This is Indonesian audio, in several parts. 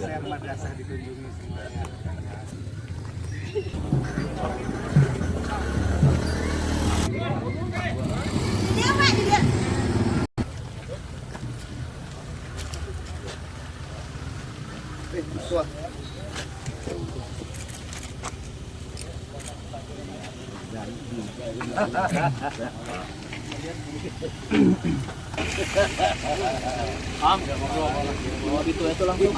yang madrasah dikunjungi semuanya. Itu langsung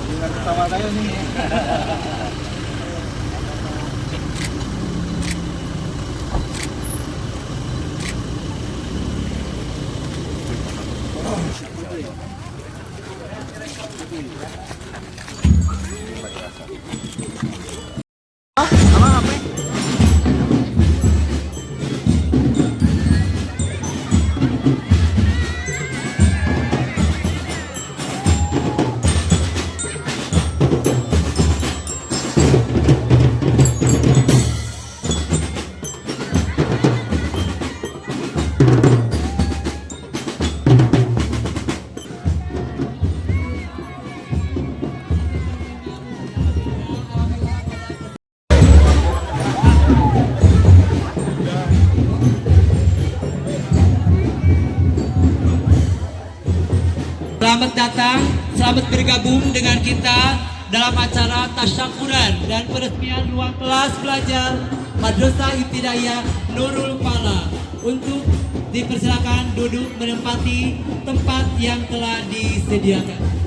Dengan pertama kali nih. Selamat datang, selamat bergabung dengan kita dalam acara tasyakuran dan peresmian ruang kelas belajar Madrasah Ibtidaiyah Nurul Falah. Untuk dipersilakan duduk menempati tempat yang telah disediakan.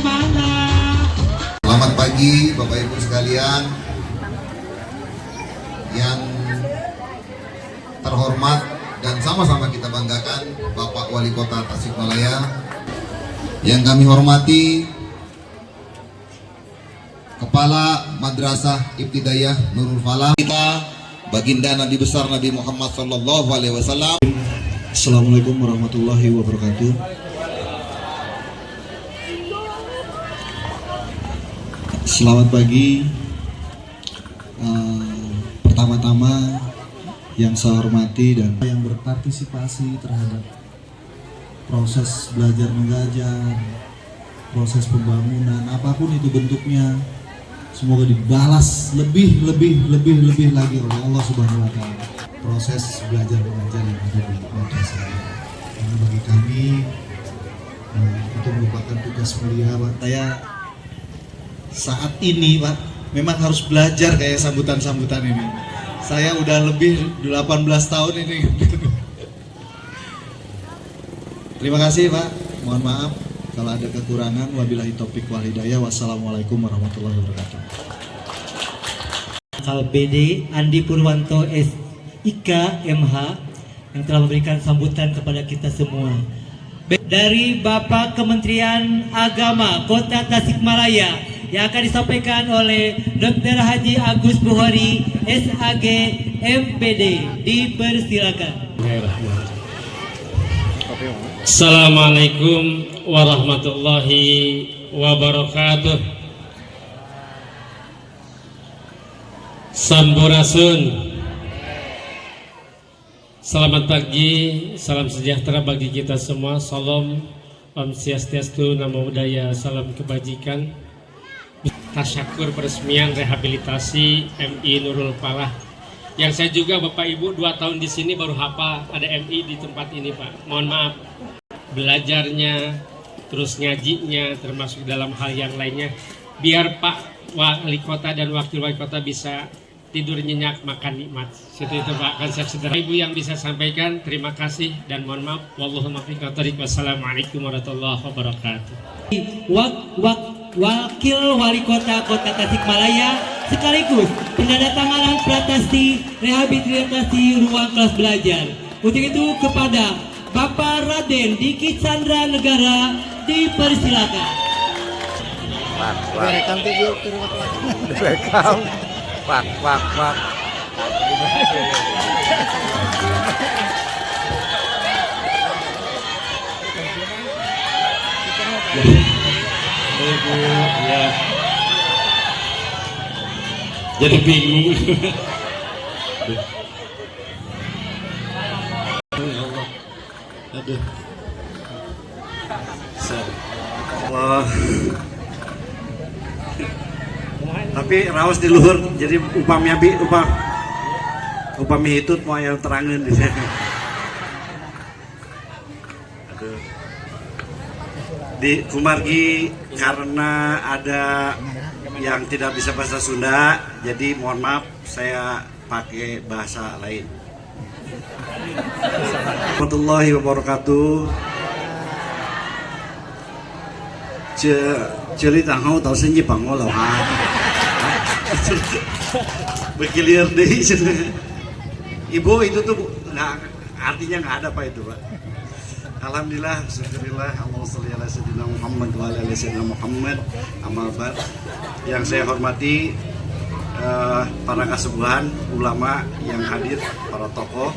semangat. Selamat pagi Bapak Ibu sekalian yang terhormat dan sama-sama kita banggakan Bapak Wali Kota Tasikmalaya, yang kami hormati Kepala Madrasah Ibtidaiyah Nurul Falah kita, Baginda Nabi besar Nabi Muhammad SAW. Assalamualaikum warahmatullahi wabarakatuh. Selamat pagi. Pertama-tama yang saya hormati dan yang berpartisipasi terhadap proses belajar mengajar, proses pembangunan, apapun itu bentuknya, semoga dibalas lebih lagi oleh Allah Subhanahu wa taala. Proses belajar mengajar yang ada di madrasah ini. Karena bagi kami itu merupakan tugas mulia, Pak. Saya saat ini, Pak, memang harus belajar kayak sambutan-sambutan ini. Saya udah lebih 18 tahun ini. Terima kasih, Pak. Mohon maaf kalau ada kekurangan. Wabillahi taufiq wal hidayah. Wassalamualaikum warahmatullahi wabarakatuh. KPD Andi Purwanto SIK MH yang telah memberikan sambutan kepada kita semua. Dari Bapak Kementerian Agama Kota Tasikmalaya yang akan disampaikan oleh Dr. Haji Agus Buhori SAG MPD, dipersilakan. Assalamualaikum warahmatullahi wabarakatuh. Sampurasun. Selamat pagi, salam sejahtera bagi kita semua. Salam Om Swastiastu, Namo Buddhaya, salam kebajikan. Tasyakur peresmian rehabilitasi MI Nurul Falah. Yang saya juga Bapak Ibu 2 tahun di sini baru hafal ada MI di tempat ini, Pak. Mohon maaf. Belajarnya, terus ngajinya, termasuk dalam hal yang lainnya, biar Pak Wali Kota dan Wakil Wali Kota bisa tidur nyenyak, makan nikmat. Seperti itu Pak, konsep sederhana. Ibu yang bisa sampaikan, terima kasih dan mohon maaf. Wallahumma muwaffiq. Wassalamualaikum warahmatullahi wabarakatuh. Wakil Wali Kota Kota Tasikmalaya sekaligus penandatanganan prasasti rehabilitasi ruang kelas belajar. Untuk itu kepada Bapak Raden Diki Chandra Negara, dipersilakan. Wak. Ya. Jadi bingung. Aduh. Allah. Tapi raos di luhur jadi upami hitut mau yang terangin di sini. Aduh. Di Kumargi karena ada yang tidak bisa bahasa Sunda, jadi mohon maaf saya pakai bahasa lain. Warahmatullahi wabarakatuh. Celi tangau tahu senji pango loh ha. Bergilir deh. Ibu itu tuh nggak, artinya nggak ada Pak itu Pak. Alhamdulillah, syukurillah, Allahumma sholli ala sayyidina Muhammad wa ala ali sayyidina Muhammad. Amal ba'd. Yang saya hormati para kasepuhan, ulama yang hadir, para tokoh,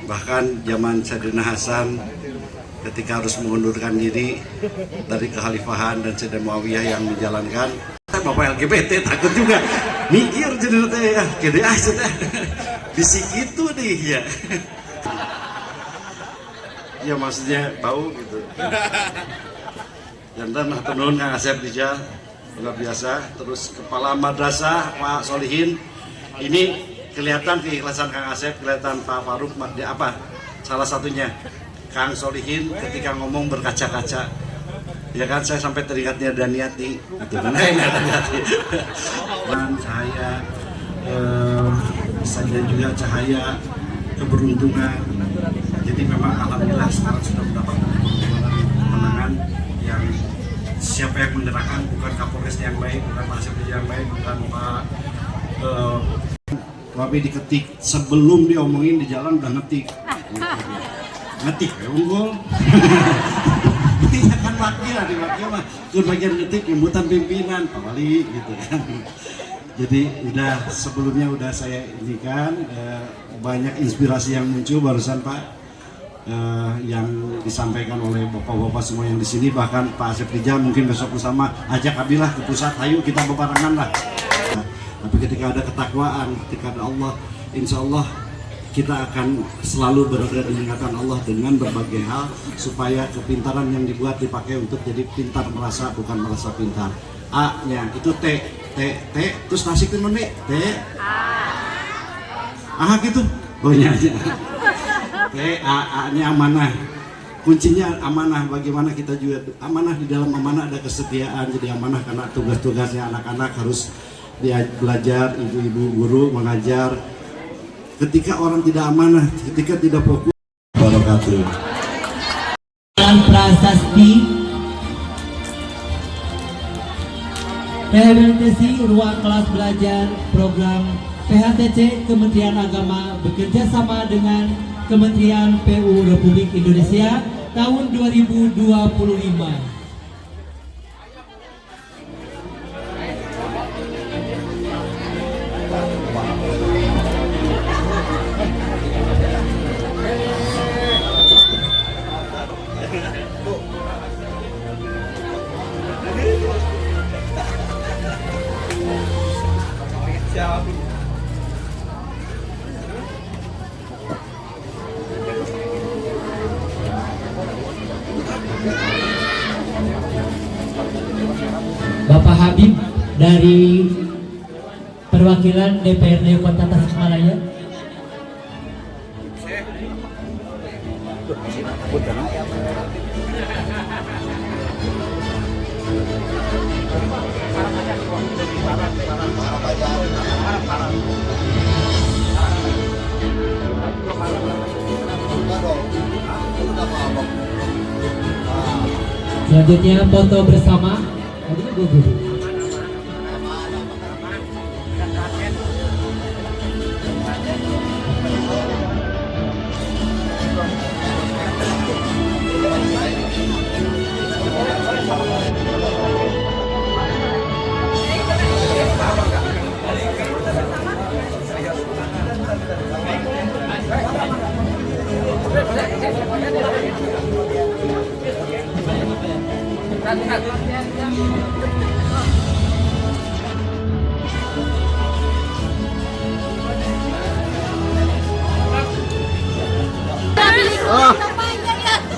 bahkan zaman Sayyidina Hasan ketika harus mengundurkan diri dari kekhalifahan dan Sayyidina Muawiyah yang menjalankan. Bapak LGBT takut juga mikir jadi ya, gede aja teh. Bisik itu nih ya. Ya maksudnya bau gitu. Jantan tenun Kang Asep Rijal luar biasa. Terus Kepala Madrasah Pak Solihin, ini kelihatan keikhlasan Kang Asep, kelihatan Pak Faruk apa salah satunya Kang Solihin ketika ngomong berkaca-kaca. Ya kan saya sampai teringatnya Daniati itu kan Daniati. Dan cahaya dan juga cahaya keberuntungan. Jadi memang alhamdulillah sekarang sudah mendapat kemenangan yang siapa yang Kapolres yang baik, bukan Pak Sekjen yang baik, bukan Pak tapi diketik sebelum diomongin di jalan udah ngetik ya unggul. Ini kan wakil lah, di wakil mah ke bagian ngetik nyambutan pimpinan Pak Wali gitu kan. Jadi udah sebelumnya udah saya ini kan banyak inspirasi yang muncul barusan Pak, yang disampaikan oleh bapak-bapak semua yang di sini, bahkan Pak Asep Rijal mungkin besok bersama ajak Abilah ke pusat, ayo kita bebarengan lah. Tapi ketika ada ketakwaan, ketika ada Allah, insya Allah kita akan selalu berada di ingatan Allah dengan berbagai hal, supaya kepintaran yang dibuat dipakai untuk jadi pintar merasa, bukan merasa pintar. A-nya itu T, terus tasik itu mana? T, A gitu, ohnya aja. T, A-nya amanah. Kuncinya amanah, bagaimana kita juga amanah, di dalam amanah ada kesetiaan. Jadi amanah karena tugas-tugasnya anak-anak harus dia belajar, ibu-ibu guru mengajar. Ketika orang tidak amanah, ketika tidak fokus, wabarakatuh. Prasasti rehabilitasi ruang kelas belajar program PHTC Kementerian Agama bekerja sama dengan Kementerian PU Republik Indonesia tahun 2025. Bapak Habib dari perwakilan DPRD Kota Tasikmalaya. Selanjutnya foto bersama.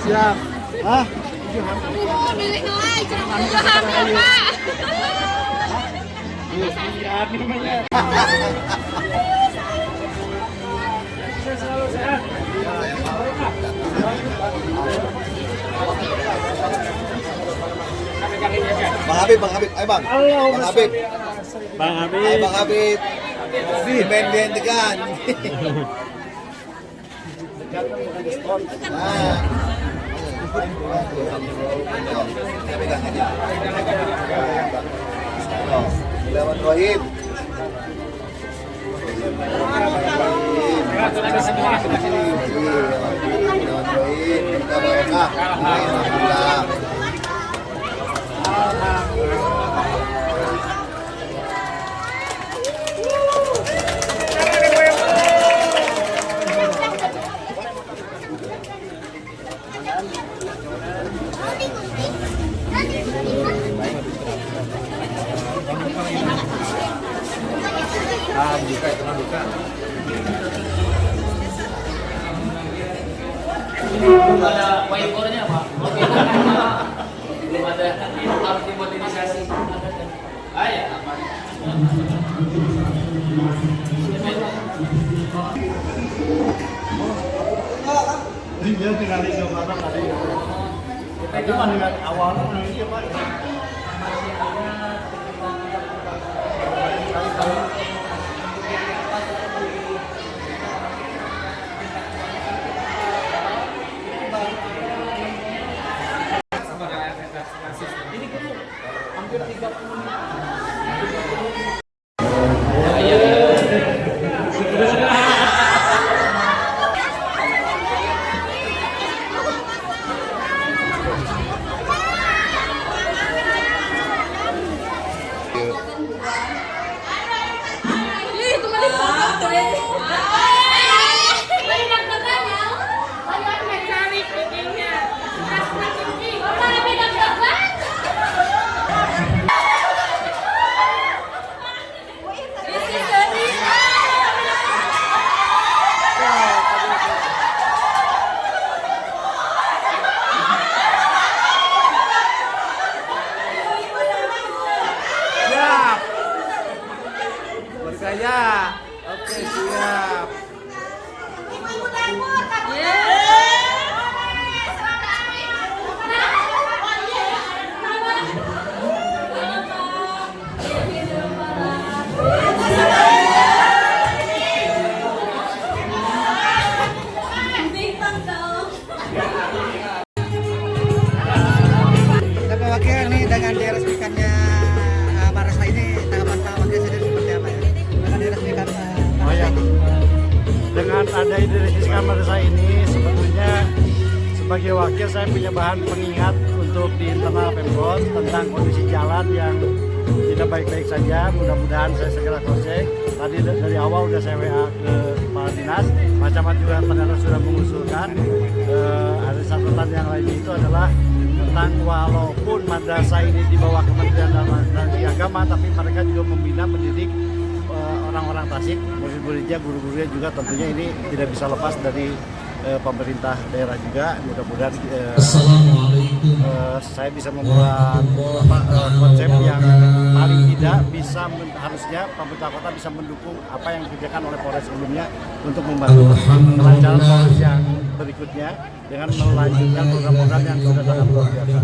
Siap. Ah. Milik aja, udah hamil Pak. Bang Habib, ayo Bang. Bang Habib. Ayo Bang Habib. Band tegan. Bismillahirrahmanirrahim. Buka itu buka. Belum ada whiteboardnya Pak. Belum ada, harus dimobilisasi. Ah ya, apa? Dia tinggal di Jakarta tadi. Tapi kan dengan awalnya menurutnya Pak. Ini hampir 30 dengan diresmikannya madrasah ini, tanggapan Pak Wakil sendiri seperti apa ya? Dengan diresmikan madrasah ini. Dengan ada diresmikan madrasah ini, sebetulnya sebagai wakil saya punya bahan pengingat untuk di internal Pemkot tentang kondisi jalan yang tidak baik-baik saja. Mudah-mudahan saya segera cross-check. Tadi dari awal sudah saya WA ke Kepala Dinas, macam-macam juga pendengar sudah mengusulkan. Ada catatan yang lainnya itu adalah tentang walaupun madrasah ini di bawah Kementerian Agama, tapi mereka juga membina mendidik orang-orang Tasik, murid-muridnya, guru-gurunya juga tentunya ini tidak bisa lepas dari pemerintah daerah juga. Mudah-mudahan saya bisa membuat konsep yang paling tidak bisa harusnya pemerintah kota bisa mendukung apa yang dikerjakan oleh Polres sebelumnya untuk membantu kelancaran Polres yang berikutnya dengan melanjutkan program-program yang sudah sangat luar biasa.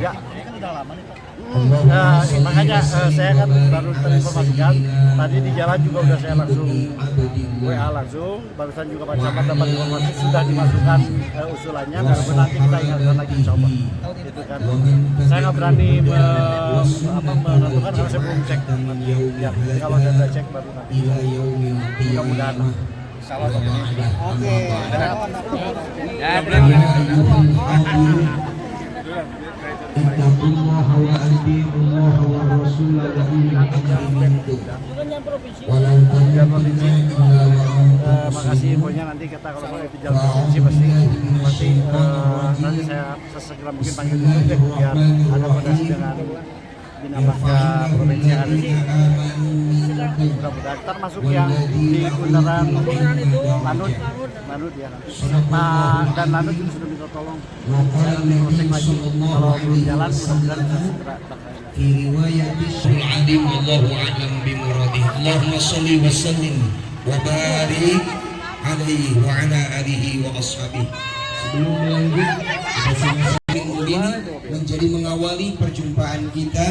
Ya. Makanya saya kan baru terinformasikan tadi di jalan juga udah saya langsung WA langsung, barusan juga Pak Camat dapat informasi sudah dimasukkan usulannya, baru nanti kita ingatkan lagi insya Allah. Gitu kan. Saya nggak berani menentukan karena saya belum cek. Ya, kalau saya sudah cek baru nanti. Mudah-mudahan. Oke. Ittaqullaha wa atiiullaha wa rasulahu wa ulil amri minkum. Walau taqaddama Makasih infonya, nanti kita kalau mau di jalan provinsi pasti nanti saya sesegera mungkin panggil dulu deh biar ada koordinasi dengan Bina Marga provinsi yang ada di mudah-mudahan termasuk yang di bundaran Lanut ya nanti. Dan Lanut juga sudah minta tolong saya crossing lagi kalau belum jalan mudah-mudahan bisa segera fi riwayat Al-Adim Allahu a'lam bi muradih. Allahumma shalli wa sallim wa barik alaihi wa ala alihi wa ashabihi. Sebelum lanjut, minggu ini menjadi mengawali perjumpaan kita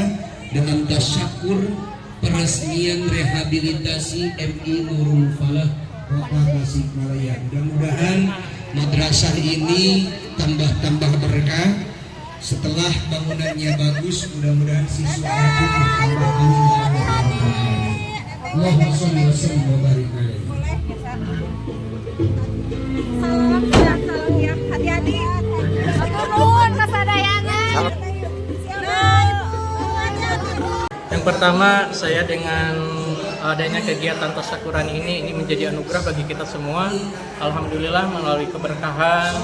dengan tasyakur peresmian rehabilitasi MI Nurul Falah Kota Tasikmalaya. Mudah-mudahan madrasah ini tambah berkah. Setelah bangunannya bagus, mudah-mudahan siswa itu bertambah Allahumma sholli wa sallim wa barik alaihi. Salam ya, hati-hati. Turun kesadayangan. Yang pertama, saya dengan adanya kegiatan tasyakuran ini menjadi anugerah bagi kita semua. Alhamdulillah melalui keberkahan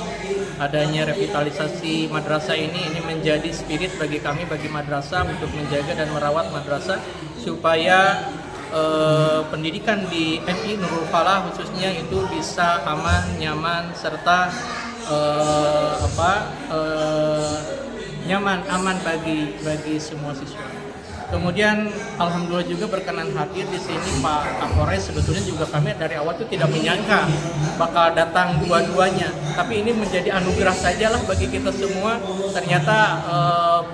adanya revitalisasi madrasah ini menjadi spirit bagi kami, bagi madrasah untuk menjaga dan merawat madrasah supaya pendidikan di MI Nurul Falah khususnya itu bisa aman, nyaman serta nyaman, aman bagi semua siswa. Kemudian alhamdulillah juga berkenan hadir di sini Pak Kapolres. Sebetulnya juga kami dari awal itu tidak menyangka bakal datang dua-duanya, tapi ini menjadi anugerah sajalah bagi kita semua. Ternyata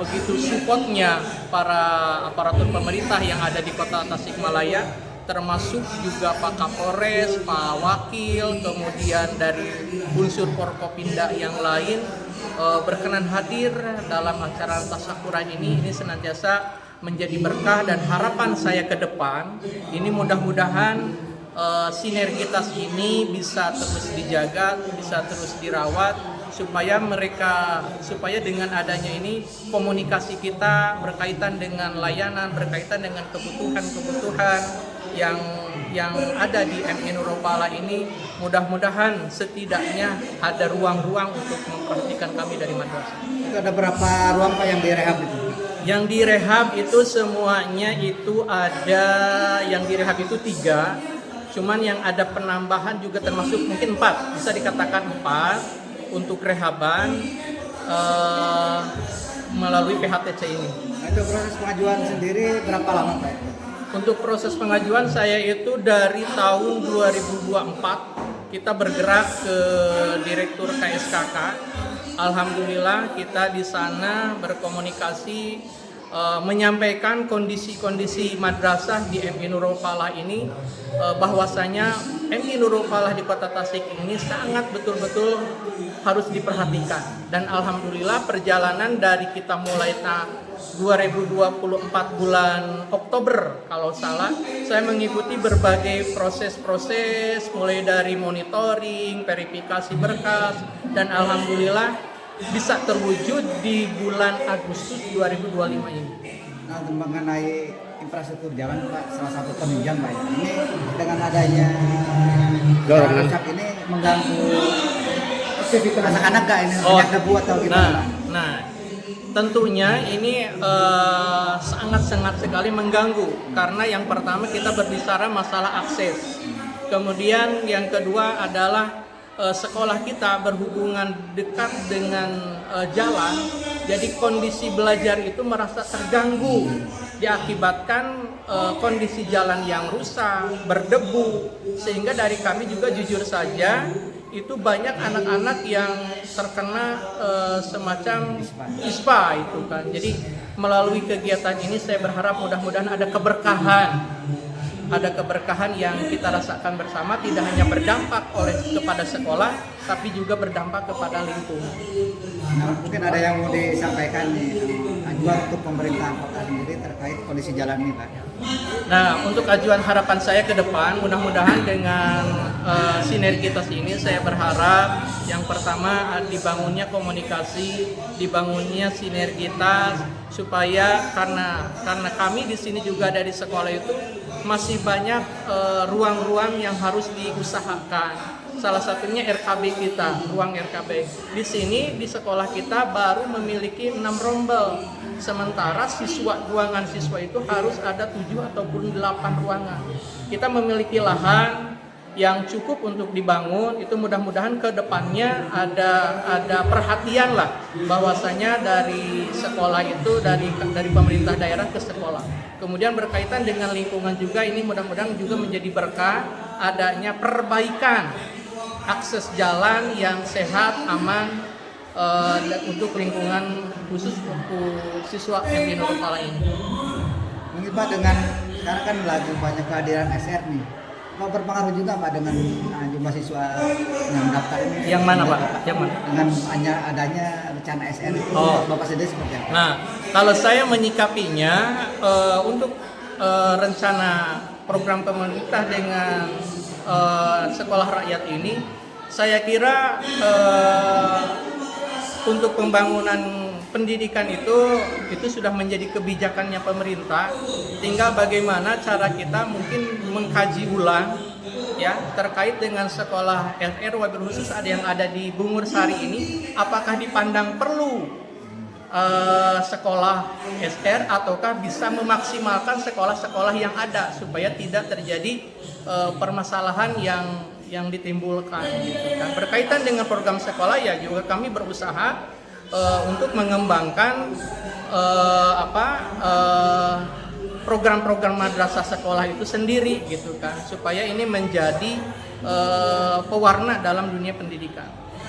begitu supportnya para aparatur pemerintah yang ada di Kota Tasikmalaya, termasuk juga Pak Kapolres, Pak Wakil, kemudian dari unsur Forkopimda yang lain berkenan hadir dalam acara tasyakuran ini senantiasa menjadi berkah. Dan harapan saya ke depan ini mudah-mudahan sinergitas ini bisa terus dijaga, bisa terus dirawat supaya dengan adanya ini komunikasi kita berkaitan dengan layanan, berkaitan dengan kebutuhan yang ada di MI Nurul Falah ini, mudah-mudahan setidaknya ada ruang-ruang untuk memperhatikan kami dari madrasah. Itu ada berapa ruang Pak yang direhab itu? Yang direhab itu semuanya itu ada, yang direhab itu 3, cuman yang ada penambahan juga termasuk mungkin 4, bisa dikatakan 4 untuk rehaban melalui PHTC ini. Itu proses pengajuan sendiri berapa lama Pak? Untuk proses pengajuan saya itu dari tahun 2024 kita bergerak ke Direktur KSKK. Alhamdulillah kita di sana berkomunikasi menyampaikan kondisi-kondisi madrasah di MI Nurul Falah ini bahwasanya MI Nurul Falah di Kota Tasik ini sangat betul-betul harus diperhatikan. Dan alhamdulillah perjalanan dari kita mulai 2024 bulan Oktober kalau salah, saya mengikuti berbagai proses-proses mulai dari monitoring, verifikasi berkas, dan alhamdulillah bisa terwujud di bulan Agustus 2025 ini. Nah, mengenai infrastruktur jalan Pak, salah satu penunjang Pak ya. Ini dengan adanya jalan rusak ini mengganggu aktivitas anak-anak nggak ini? Banyak debu atau gimana? Nah, tentunya ini sangat-sangat sekali mengganggu karena yang pertama kita berbicara masalah akses. Kemudian yang kedua adalah sekolah kita berhubungan dekat dengan jalan, jadi kondisi belajar itu merasa terganggu diakibatkan kondisi jalan yang rusak, berdebu, sehingga dari kami juga jujur saja itu banyak anak-anak yang terkena semacam ISPA itu kan. Jadi melalui kegiatan ini saya berharap mudah-mudahan ada keberkahan yang kita rasakan bersama, tidak hanya berdampak kepada sekolah tapi juga berdampak kepada lingkungan. Nah, mungkin ada yang mau disampaikan nih ajuan untuk pemerintah kota sendiri terkait kondisi jalan ini Pak. Nah, untuk ajuan harapan saya ke depan, mudah-mudahan dengan sinergitas ini saya berharap yang pertama dibangunnya komunikasi, dibangunnya sinergitas, supaya karena kami di sini juga dari sekolah itu masih banyak ruang-ruang yang harus diusahakan. Salah satunya RKB kita, ruang RKB. Di sini di sekolah kita baru memiliki 6 rombel. Sementara ruangan siswa itu harus ada 7 ataupun 8 ruangan. Kita memiliki lahan yang cukup untuk dibangun, itu mudah-mudahan ke depannya ada perhatian lah bahwasanya dari sekolah itu dari pemerintah daerah ke sekolah. Kemudian berkaitan dengan lingkungan juga, ini mudah-mudahan juga menjadi berkah adanya perbaikan akses jalan yang sehat, aman untuk lingkungan khusus untuk siswa MI Nurul Falah ini. Mungkin Pak dengan sekarang kan lagi banyak kehadiran SR nih, mau berpengaruh juga Pak dengan jumlah siswa yang daftar ini? Yang mana Pak? Yang mana? Dengan adanya rencana SR itu, Bapak sendiri seperti apa? Nah, kalau saya menyikapinya untuk rencana program pemerintah dengan sekolah rakyat ini, saya kira untuk pembangunan pendidikan itu sudah menjadi kebijakannya pemerintah. Tinggal bagaimana cara kita mungkin mengkaji ulang ya terkait dengan sekolah SR wabil khusus yang ada di Bungur Sari ini, apakah dipandang perlu sekolah SR ataukah bisa memaksimalkan sekolah-sekolah yang ada supaya tidak terjadi permasalahan yang ditimbulkan gitu kan. Berkaitan dengan program sekolah ya juga kami berusaha untuk mengembangkan program-program madrasah sekolah itu sendiri gitu kan, supaya ini menjadi pewarna dalam dunia pendidikan.